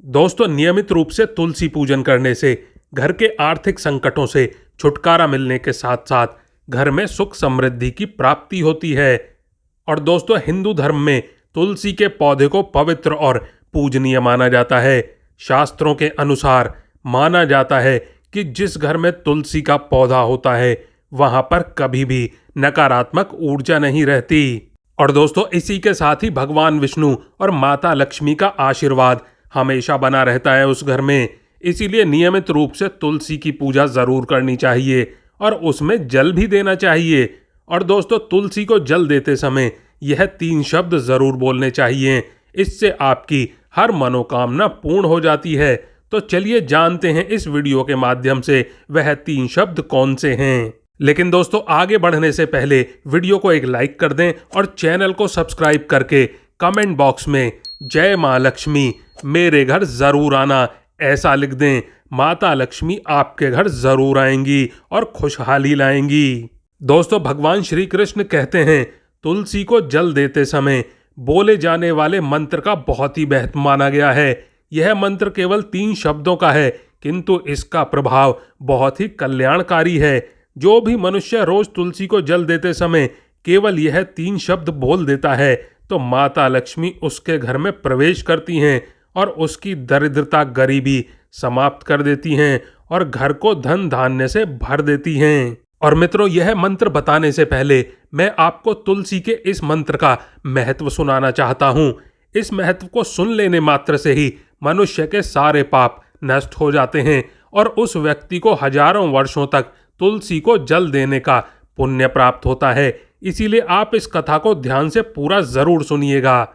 दोस्तों, नियमित रूप से तुलसी पूजन करने से घर के आर्थिक संकटों से छुटकारा मिलने के साथ साथ घर में सुख समृद्धि की प्राप्ति होती है। और दोस्तों, हिंदू धर्म में तुलसी के पौधे को पवित्र और पूजनीय माना जाता है। शास्त्रों के अनुसार माना जाता है कि जिस घर में तुलसी का पौधा होता है वहां पर कभी भी नकारात्मक ऊर्जा नहीं रहती। और दोस्तों, इसी के साथ ही भगवान विष्णु और माता लक्ष्मी का आशीर्वाद हमेशा बना रहता है उस घर में। इसीलिए नियमित रूप से तुलसी की पूजा जरूर करनी चाहिए और उसमें जल भी देना चाहिए। और दोस्तों, तुलसी को जल देते समय यह 3 शब्द जरूर बोलने चाहिए। इससे आपकी हर मनोकामना पूर्ण हो जाती है। तो चलिए जानते हैं इस वीडियो के माध्यम से वह 3 शब्द कौन से हैं। लेकिन दोस्तों, आगे बढ़ने से पहले वीडियो को एक लाइक कर दें और चैनल को सब्सक्राइब करके कमेंट बॉक्स में जय मां लक्ष्मी मेरे घर जरूर आना ऐसा लिख दें। माता लक्ष्मी आपके घर जरूर आएंगी और खुशहाली लाएंगी। दोस्तों, भगवान श्री कृष्ण कहते हैं तुलसी को जल देते समय बोले जाने वाले मंत्र का बहुत ही महत्व माना गया है। यह मंत्र केवल 3 शब्दों का है, किंतु इसका प्रभाव बहुत ही कल्याणकारी है। जो भी मनुष्य रोज तुलसी को जल देते समय केवल यह 3 शब्द बोल देता है तो माता लक्ष्मी उसके घर में प्रवेश करती हैं और उसकी दरिद्रता गरीबी समाप्त कर देती हैं और घर को धन धान्य से भर देती हैं। और मित्रों, यह मंत्र बताने से पहले मैं आपको तुलसी के इस मंत्र का महत्व सुनाना चाहता हूँ। इस महत्व को सुन लेने मात्र से ही मनुष्य के सारे पाप नष्ट हो जाते हैं और उस व्यक्ति को हजारों वर्षों तक तुलसी को जल देने का पुण्य प्राप्त होता है। इसीलिए आप इस कथा को ध्यान से पूरा जरूर सुनिएगा।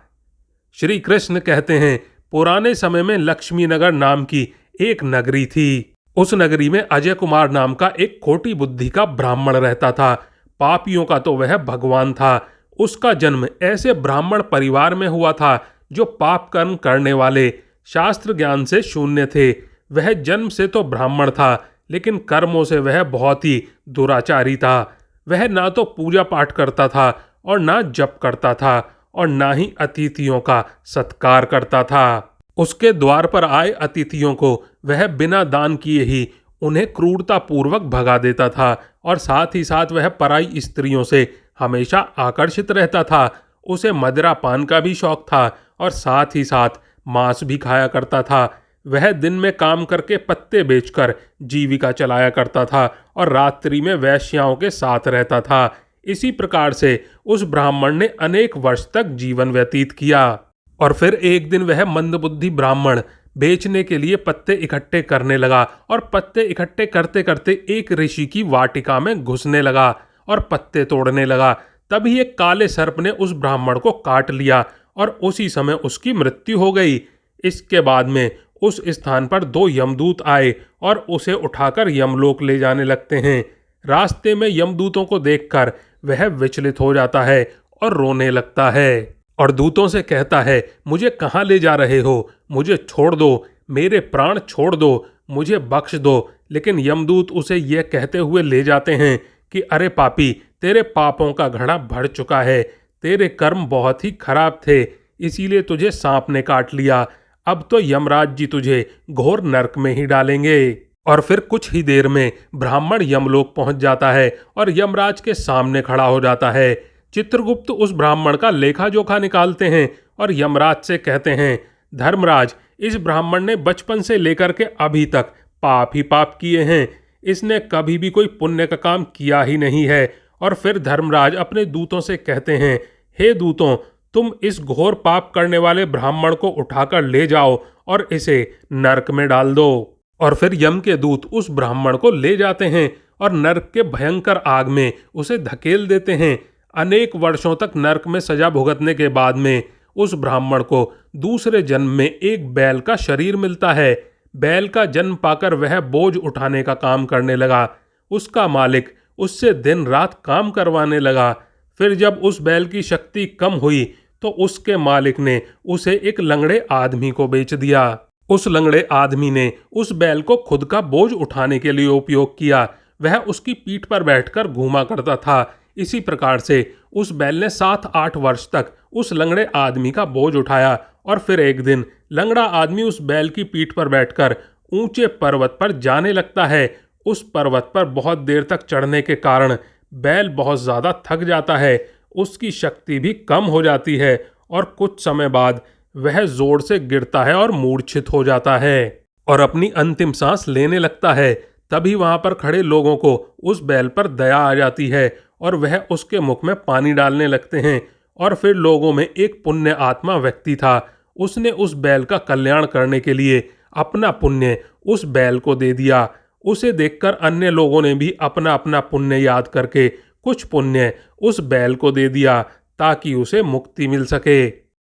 श्री कृष्ण कहते हैं, पुराने समय में लक्ष्मी नगर नाम की एक नगरी थी। उस नगरी में अजय कुमार नाम का एक खोटी बुद्धि का ब्राह्मण रहता था। पापियों का तो वह भगवान था। उसका जन्म ऐसे ब्राह्मण परिवार में हुआ था जो पाप कर्म करने वाले, शास्त्र ज्ञान से शून्य थे। वह जन्म से तो ब्राह्मण था, लेकिन कर्मों से वह बहुत ही दुराचारी था। वह ना तो पूजा पाठ करता था और ना जप करता था और ना ही अतिथियों का सत्कार करता था। उसके द्वार पर आए अतिथियों को वह बिना दान किए ही उन्हें क्रूरता पूर्वक भगा देता था और साथ ही साथ वह पराई स्त्रियों से हमेशा आकर्षित रहता था। उसे मदिरा पान का भी शौक था और साथ ही साथ मांस भी खाया करता था। वह दिन में काम करके पत्ते बेचकर जीविका चलाया करता था और रात्रि में वैश्याओं के साथ रहता था। इसी प्रकार से उस ब्राह्मण ने अनेक वर्ष तक जीवन व्यतीत किया। और फिर एक दिन वह मंदबुद्धि ब्राह्मण बेचने के लिए पत्ते इकट्ठे करने लगा और पत्ते इकट्ठे करते करते एक ऋषि की वाटिका में घुसने लगा और पत्ते तोड़ने लगा। तभी एक काले सर्प ने उस ब्राह्मण को काट लिया और उसी समय उसकी मृत्यु हो गई। इसके बाद में उस स्थान पर 2 यमदूत आए और उसे उठाकर यमलोक ले जाने लगते हैं। रास्ते में यमदूतों को देखकर वह विचलित हो जाता है और रोने लगता है और दूतों से कहता है, मुझे कहाँ ले जा रहे हो? मुझे छोड़ दो, मेरे प्राण छोड़ दो, मुझे बख्श दो। लेकिन यमदूत उसे यह कहते हुए ले जाते हैं कि अरे पापी, तेरे पापों का घड़ा भर चुका है। तेरे कर्म बहुत ही खराब थे, इसीलिए तुझे सांप ने काट लिया। अब तो यमराज जी तुझे घोर नरक में ही डालेंगे। और फिर कुछ ही देर में ब्राह्मण यमलोक पहुंच जाता है और यमराज के सामने खड़ा हो जाता है। चित्रगुप्त उस ब्राह्मण का लेखा जोखा निकालते हैं और यमराज से कहते हैं, धर्मराज, इस ब्राह्मण ने बचपन से लेकर के अभी तक पाप ही पाप किए हैं। इसने कभी भी कोई पुण्य का काम किया ही नहीं है। और फिर धर्मराज अपने दूतों से कहते हैं, हे दूतों, तुम इस घोर पाप करने वाले ब्राह्मण को उठाकर ले जाओ और इसे नरक में डाल दो। और फिर यम के दूत उस ब्राह्मण को ले जाते हैं और नरक के भयंकर आग में उसे धकेल देते हैं। अनेक वर्षों तक नरक में सजा भुगतने के बाद में उस ब्राह्मण को दूसरे जन्म में एक बैल का शरीर मिलता है। बैल का जन्म पाकर वह बोझ उठाने का काम करने लगा। उसका मालिक उससे दिन रात काम करवाने लगा। फिर जब उस बैल की शक्ति कम हुई तो उसके मालिक ने उसे एक लंगड़े आदमी को बेच दिया। उस लंगड़े आदमी ने उस बैल को खुद का बोझ उठाने के लिए उपयोग किया। वह उसकी पीठ पर बैठकर घूमा करता था। इसी प्रकार से उस बैल ने 7-8 वर्ष तक उस लंगड़े आदमी का बोझ उठाया और फिर एक दिन लंगड़ा आदमी उस बैल की पीठ पर बैठकर ऊंचे पर्वत पर जाने लगता है। उस पर्वत पर बहुत देर तक चढ़ने के कारण बैल बहुत ज्यादा थक जाता है, उसकी शक्ति भी कम हो जाती है और कुछ समय बाद वह जोर से गिरता है और मूर्छित हो जाता है और अपनी अंतिम सांस लेने लगता है। तभी वहां पर खड़े लोगों को उस बैल पर दया आ जाती है और वह उसके मुख में पानी डालने लगते हैं। और फिर लोगों में एक पुण्य आत्मा व्यक्ति था, उसने उस बैल का कल्याण करने के लिए अपना पुण्य उस बैल को दे दिया। उसे देखकर अन्य लोगों ने भी अपना अपना पुण्य याद करके कुछ पुण्य उस बैल को दे दिया ताकि उसे मुक्ति मिल सके।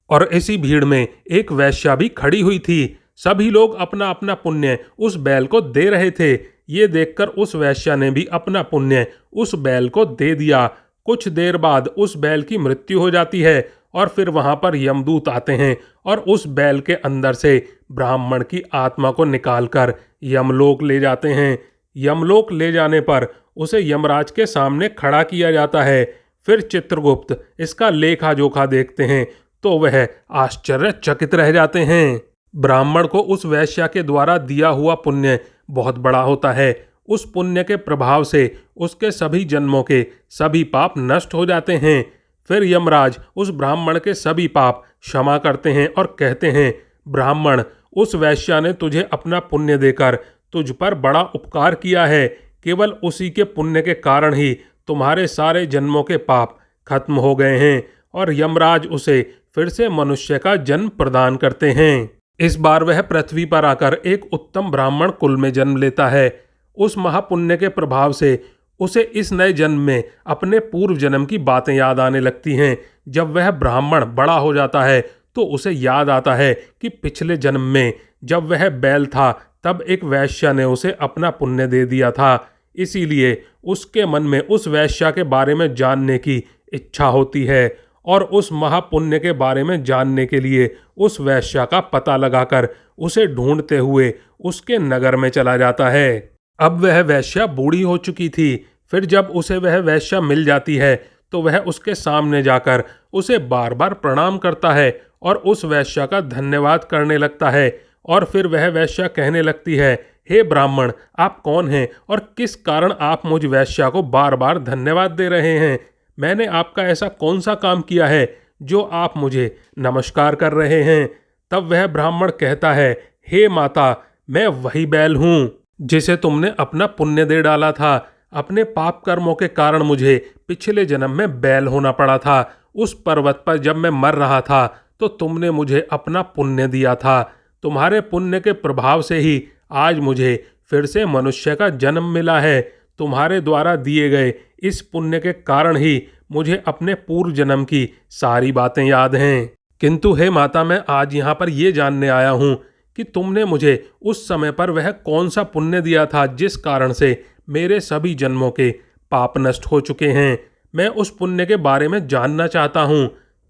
और इसी भीड़ में एक वेश्या भी खड़ी हुई थी। सभी लोग अपना अपना पुण्य उस बैल को दे रहे थे। ये देखकर उस वेश्या ने भी अपना पुण्य उस बैल को दे दिया। कुछ देर बाद उस बैल की मृत्यु हो जाती है और फिर वहां पर यमदूत आते हैं और उस बैल के अंदर से ब्राह्मण की आत्मा को निकालकर यमलोक ले जाते हैं। यमलोक ले जाने पर उसे यमराज के सामने खड़ा किया जाता है। फिर चित्रगुप्त इसका लेखा जोखा देखते हैं तो वह आश्चर्यचकित रह जाते हैं। ब्राह्मण को उस वैश्या के द्वारा दिया हुआ पुण्य बहुत बड़ा होता है। उस पुण्य के प्रभाव से उसके सभी जन्मों के सभी पाप नष्ट हो जाते हैं। फिर यमराज उस ब्राह्मण के सभी पाप क्षमा करते हैं और कहते हैं, ब्राह्मण, उस वैश्या ने तुझे अपना पुण्य देकर तुझ पर बड़ा उपकार किया है। केवल उसी के पुण्य के कारण ही तुम्हारे सारे जन्मों के पाप खत्म हो गए हैं और यमराज उसे फिर से मनुष्य का जन्म प्रदान करते हैं। इस बार वह पृथ्वी पर आकर एक उत्तम ब्राह्मण कुल में जन्म लेता है। उस महापुण्य के प्रभाव से उसे इस नए जन्म में अपने पूर्व जन्म की बातें याद आने लगती हैं। जब वह ब्राह्मण बड़ा हो जाता है तो उसे याद आता है कि पिछले जन्म में जब वह बैल था तब एक वैश्या ने उसे अपना पुण्य दे दिया था। इसीलिए उसके मन में उस वैश्या के बारे में जानने की इच्छा होती है और उस महापुण्य के बारे में जानने के लिए उस वैश्या का पता लगाकर उसे ढूंढते हुए उसके नगर में चला जाता है। अब वह वैश्या बूढ़ी हो चुकी थी। फिर जब उसे वह वैश्या मिल जाती है तो वह उसके सामने जाकर उसे बार बार प्रणाम करता है और उस वैश्या का धन्यवाद करने लगता है। और फिर वह वैश्या कहने लगती है, हे ब्राह्मण, आप कौन हैं और किस कारण आप मुझ वैश्या को बार बार धन्यवाद दे रहे हैं? मैंने आपका ऐसा कौन सा काम किया है जो आप मुझे नमस्कार कर रहे हैं? तब वह ब्राह्मण कहता है, हे माता, मैं वही बैल हूँ जिसे तुमने अपना पुण्य दे डाला था। अपने पाप कर्मों के कारण मुझे पिछले जन्म में बैल होना पड़ा था। उस पर्वत पर जब मैं मर रहा था तो तुमने मुझे अपना पुण्य दिया था। तुम्हारे पुण्य के प्रभाव से ही आज मुझे फिर से मनुष्य का जन्म मिला है। तुम्हारे द्वारा दिए गए इस पुण्य के कारण ही मुझे अपने पूर्व जन्म की सारी बातें याद हैं। किंतु हे माता, मैं आज यहाँ पर ये जानने आया हूँ कि तुमने मुझे उस समय पर वह कौन सा पुण्य दिया था जिस कारण से मेरे सभी जन्मों के पाप नष्ट हो चुके हैं। मैं उस पुण्य के बारे में जानना चाहता हूँ।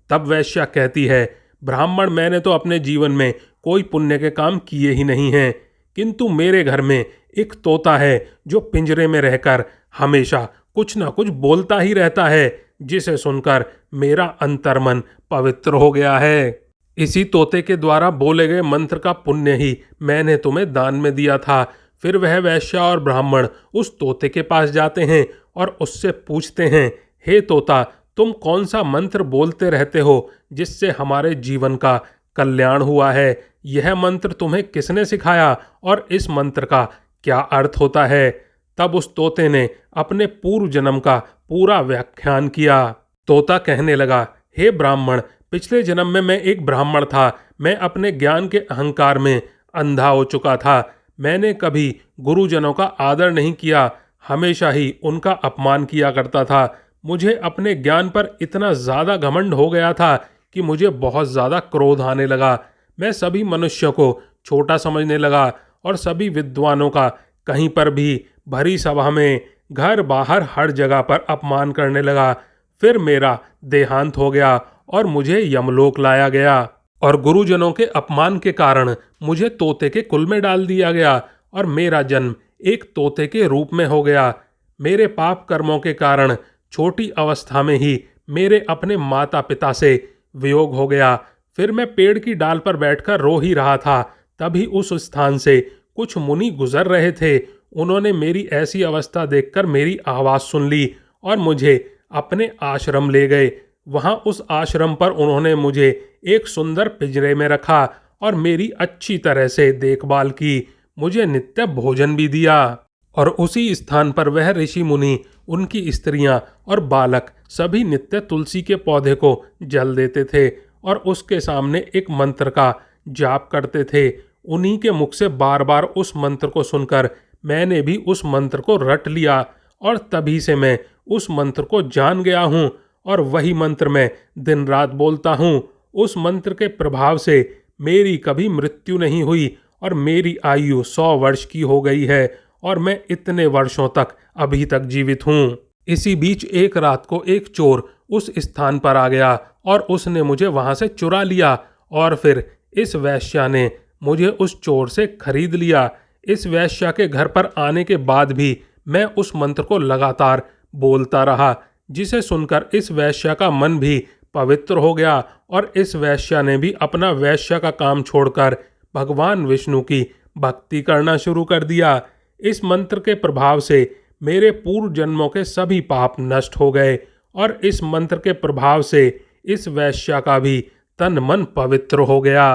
तब वैश्या कहती है, ब्राह्मण, मैंने तो अपने जीवन में कोई पुण्य के काम किए ही नहीं हैं, किंतु मेरे घर में एक तोता है जो पिंजरे में रहकर हमेशा कुछ ना कुछ बोलता ही रहता है, जिसे सुनकर मेरा अंतर्मन पवित्र हो गया है। इसी तोते के द्वारा बोले गए मंत्र का पुण्य ही मैंने तुम्हें दान में दिया था। फिर वह वैश्या और ब्राह्मण उस तोते के पास जाते हैं और उससे पूछते हैं, हे तोता, तुम कौन सा मंत्र बोलते रहते हो जिससे हमारे जीवन का कल्याण हुआ है? यह मंत्र तुम्हें किसने सिखाया और इस मंत्र का क्या अर्थ होता है? तब उस तोते ने अपने पूर्व जन्म का पूरा व्याख्यान किया। तोता कहने लगा, हे ब्राह्मण, पिछले जन्म में मैं एक ब्राह्मण था। मैं अपने ज्ञान के अहंकार में अंधा हो चुका था। मैंने कभी गुरुजनों का आदर नहीं किया, हमेशा ही उनका अपमान किया करता था। मुझे अपने ज्ञान पर इतना ज़्यादा घमंड हो गया था कि मुझे बहुत ज़्यादा क्रोध आने लगा। मैं सभी मनुष्यों को छोटा समझने लगा और सभी विद्वानों का कहीं पर भी, भरी सभा में, घर बाहर, हर जगह पर अपमान करने लगा। फिर मेरा देहांत हो गया और मुझे यमलोक लाया गया और गुरुजनों के अपमान के कारण मुझे तोते के कुल में डाल दिया गया और मेरा जन्म एक तोते के रूप में हो गया। मेरे पाप कर्मों के कारण छोटी अवस्था में ही मेरे अपने माता पिता से वियोग हो गया। फिर मैं पेड़ की डाल पर बैठकर रो ही रहा था, तभी उस स्थान से कुछ मुनि गुजर रहे थे। उन्होंने मेरी ऐसी अवस्था देखकर मेरी आवाज़ सुन ली और मुझे अपने आश्रम ले गए। वहाँ उस आश्रम पर उन्होंने मुझे एक सुंदर पिंजरे में रखा और मेरी अच्छी तरह से देखभाल की। मुझे नित्य भोजन भी दिया और उसी स्थान पर वह ऋषि मुनि, उनकी स्त्रियां और बालक सभी नित्य तुलसी के पौधे को जल देते थे और उसके सामने एक मंत्र का जाप करते थे। उन्हीं के मुख से बार बार उस मंत्र को सुनकर मैंने भी उस मंत्र को रट लिया और तभी से मैं उस मंत्र को जान गया हूँ और वही मंत्र मैं दिन रात बोलता हूँ। उस मंत्र के प्रभाव से मेरी कभी मृत्यु नहीं हुई और मेरी आयु 100 वर्ष की हो गई है और मैं इतने वर्षों तक अभी तक जीवित हूँ। इसी बीच एक रात को एक चोर उस स्थान पर आ गया और उसने मुझे वहां से चुरा लिया और फिर इस वेश्या ने मुझे उस चोर से खरीद लिया। इस वेश्या के घर पर आने के बाद भी मैं उस मंत्र को लगातार बोलता रहा, जिसे सुनकर इस वेश्या का मन भी पवित्र हो गया और इस वेश्या ने भी अपना वेश्या का काम छोड़कर भगवान विष्णु की भक्ति करना शुरू कर दिया। इस मंत्र के प्रभाव से मेरे पूर्व जन्मों के सभी पाप नष्ट हो गए और इस मंत्र के प्रभाव से इस वेश्या का भी तन मन पवित्र हो गया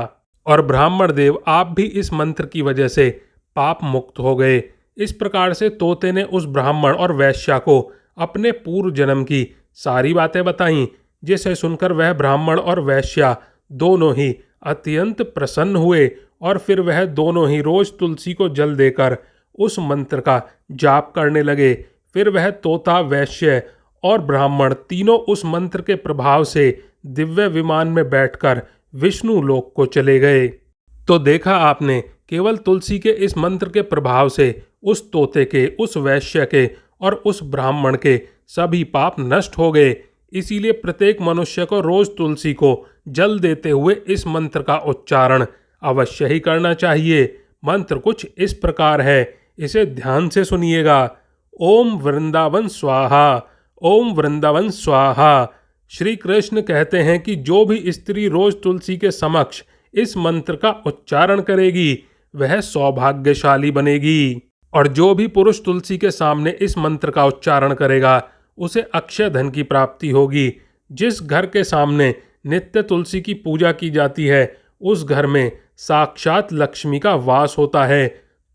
और ब्राह्मण देव आप भी इस मंत्र की वजह से पाप मुक्त हो गए। इस प्रकार से तोते ने उस ब्राह्मण और वैश्या को अपने पूर्व जन्म की सारी बातें बताईं, जिसे सुनकर वह ब्राह्मण और वैश्या दोनों ही अत्यंत प्रसन्न हुए और फिर वह दोनों ही रोज तुलसी को जल देकर उस मंत्र का जाप करने लगे। फिर वह तोता, वैश्य और ब्राह्मण तीनों उस मंत्र के प्रभाव से दिव्य विमान में बैठकर विष्णु लोक को चले गए। तो देखा आपने, केवल तुलसी के इस मंत्र के प्रभाव से उस तोते के, उस वैश्य के और उस ब्राह्मण के सभी पाप नष्ट हो गए। इसीलिए प्रत्येक मनुष्य को रोज तुलसी को जल देते हुए इस मंत्र का उच्चारण अवश्य ही करना चाहिए। मंत्र कुछ इस प्रकार है, इसे ध्यान से सुनिएगा। ओम वृंदावन स्वाहा, ओम वृंदावन स्वाहा। श्री कृष्ण कहते हैं कि जो भी स्त्री रोज तुलसी के समक्ष इस मंत्र का उच्चारण करेगी वह सौभाग्यशाली बनेगी और जो भी पुरुष तुलसी के सामने इस मंत्र का उच्चारण करेगा उसे अक्षय धन की प्राप्ति होगी। जिस घर के सामने नित्य तुलसी की पूजा की जाती है उस घर में साक्षात लक्ष्मी का वास होता है।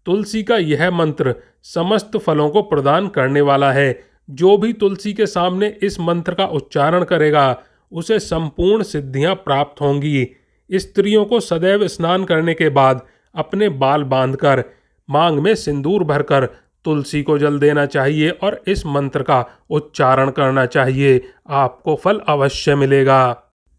तुलसी का यह मंत्र समस्त फलों को प्रदान करने वाला है। जो भी तुलसी के सामने इस मंत्र का उच्चारण करेगा उसे संपूर्ण सिद्धियां प्राप्त होंगी। स्त्रियों को सदैव स्नान करने के बाद अपने बाल बांधकर मांग में सिंदूर भरकर तुलसी को जल देना चाहिए और इस मंत्र का उच्चारण करना चाहिए। आपको फल अवश्य मिलेगा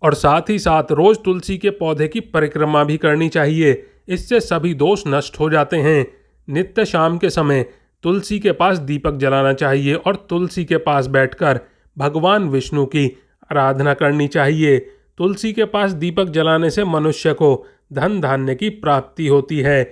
और साथ ही साथ रोज तुलसी के पौधे की परिक्रमा भी करनी चाहिए। इससे सभी दोष नष्ट हो जाते हैं। नित्य शाम के समय तुलसी के पास दीपक जलाना चाहिए और तुलसी के पास बैठकर भगवान विष्णु की आराधना करनी चाहिए। तुलसी के पास दीपक जलाने से मनुष्य को धन धान्य की प्राप्ति होती है।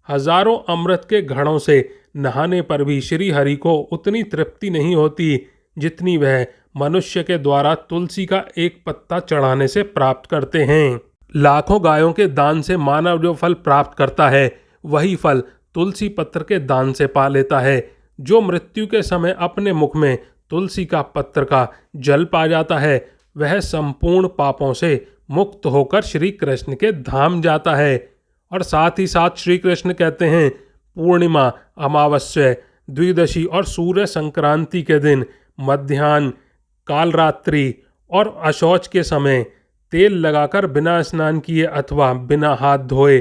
हजारों अमृत के घड़ों से नहाने पर भी श्री हरि को उतनी तृप्ति नहीं होती जितनी वह मनुष्य के द्वारा तुलसी का एक पत्ता चढ़ाने से प्राप्त करते हैं। लाखों गायों के दान से मानव जो फल प्राप्त करता है वही फल तुलसी पत्र के दान से पा लेता है। जो मृत्यु के समय अपने मुख में तुलसी का पत्र का जल पा जाता है वह संपूर्ण पापों से मुक्त होकर श्री कृष्ण के धाम जाता है। और साथ ही साथ श्री कृष्ण कहते हैं पूर्णिमा, अमावस्या, द्विदशी और सूर्य संक्रांति के दिन मध्याह्न, कालरात्रि और अशौच के समय तेल लगाकर बिना स्नान किए अथवा बिना हाथ धोए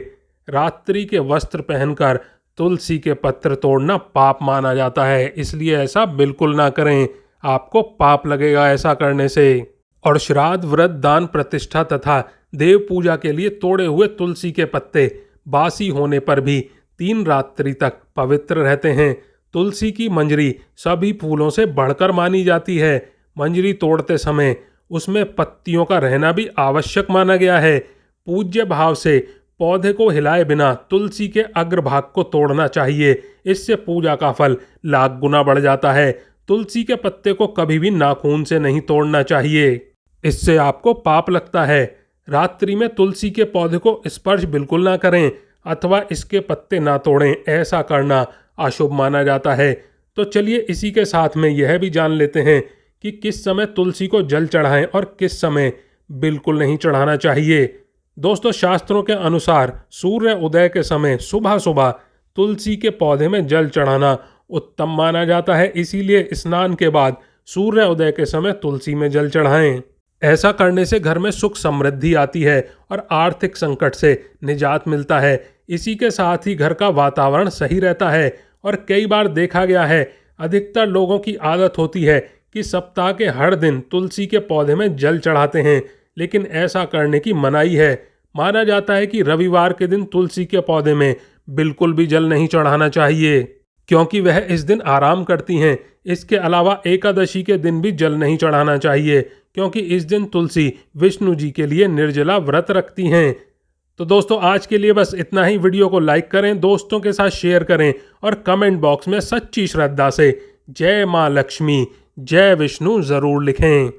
रात्रि के वस्त्र पहनकर तुलसी के पत्र तोड़ना पाप माना जाता है। इसलिए ऐसा बिल्कुल ना करें, आपको पाप लगेगा ऐसा करने से। और श्राद्ध, व्रत, दान, प्रतिष्ठा तथा देव पूजा के लिए तोड़े हुए तुलसी के पत्ते बासी होने पर भी 3 रात्रि तक पवित्र रहते हैं। तुलसी की मंजरी सभी फूलों से बढ़कर मानी जाती है। मंजरी तोड़ते समय उसमें पत्तियों का रहना भी आवश्यक माना गया है। पूज्य भाव से पौधे को हिलाए बिना तुलसी के अग्रभाग को तोड़ना चाहिए। इससे पूजा का फल लाख गुना बढ़ जाता है। तुलसी के पत्ते को कभी भी नाखून से नहीं तोड़ना चाहिए, इससे आपको पाप लगता है। रात्रि में तुलसी के पौधे को स्पर्श बिल्कुल ना करें अथवा इसके पत्ते ना तोड़ें, ऐसा करना अशुभ माना जाता है। तो चलिए इसी के साथ में यह भी जान लेते हैं कि किस समय तुलसी को जल चढ़ाएं और किस समय बिल्कुल नहीं चढ़ाना चाहिए। दोस्तों, शास्त्रों के अनुसार सूर्य उदय के समय सुबह सुबह तुलसी के पौधे में जल चढ़ाना उत्तम माना जाता है, इसीलिए स्नान के बाद सूर्य उदय के समय तुलसी में जल चढ़ाएं। ऐसा करने से घर में सुख समृद्धि आती है और आर्थिक संकट से निजात मिलता है। इसी के साथ ही घर का वातावरण सही रहता है। और कई बार देखा गया है, अधिकतर लोगों की आदत होती है कि सप्ताह के हर दिन तुलसी के पौधे में जल चढ़ाते हैं, लेकिन ऐसा करने की मनाही है। माना जाता है कि रविवार के दिन तुलसी के पौधे में बिल्कुल भी जल नहीं चढ़ाना चाहिए, क्योंकि वह इस दिन आराम करती हैं। इसके अलावा एकादशी के दिन भी जल नहीं चढ़ाना चाहिए, क्योंकि इस दिन तुलसी विष्णु जी के लिए निर्जला व्रत रखती हैं। तो दोस्तों, आज के लिए बस इतना ही। वीडियो को लाइक करें, दोस्तों के साथ शेयर करें और कमेंट बॉक्स में सच्ची श्रद्धा से जय मां लक्ष्मी, जय विष्णु जरूर लिखें।